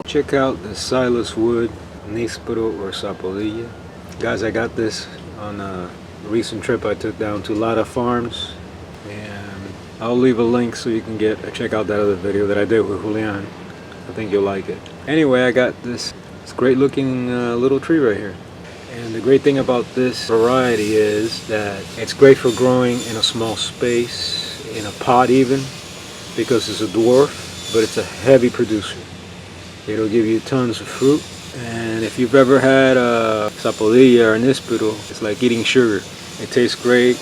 Check out the Silas Wood, Nispero or Sapodilla. Guys, I got this on a recent trip I took down to Lara Farms, and I'll leave a link so you can check out that other video that I did with Julian. I think you'll like it. Anyway, I got this great looking little tree right here. And the great thing about this variety is that it's great for growing in a small space, in a pot even, because it's a dwarf, but it's a heavy producer. It'll give you tons of fruit. And if you've ever had a Sapodilla or Nispero, it's like eating sugar. It tastes great,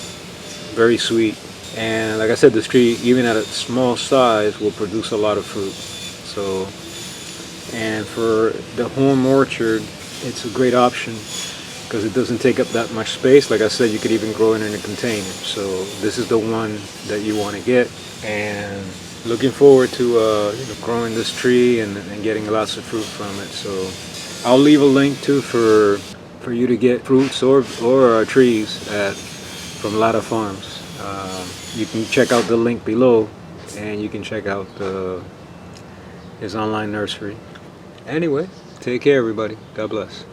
very sweet. And like I said, this tree, even at a small size, will produce a lot of fruit. So, and for the home orchard, it's a great option because it doesn't take up that much space. Like I said, you could even grow it in a container. So this is the one that you want to get. And looking forward to growing this tree and getting lots of fruit from it. So I'll leave a link too for you to get fruits or trees from Lara Farms. You can check out the link below, and you can check out his online nursery. Anyway, take care everybody. God bless.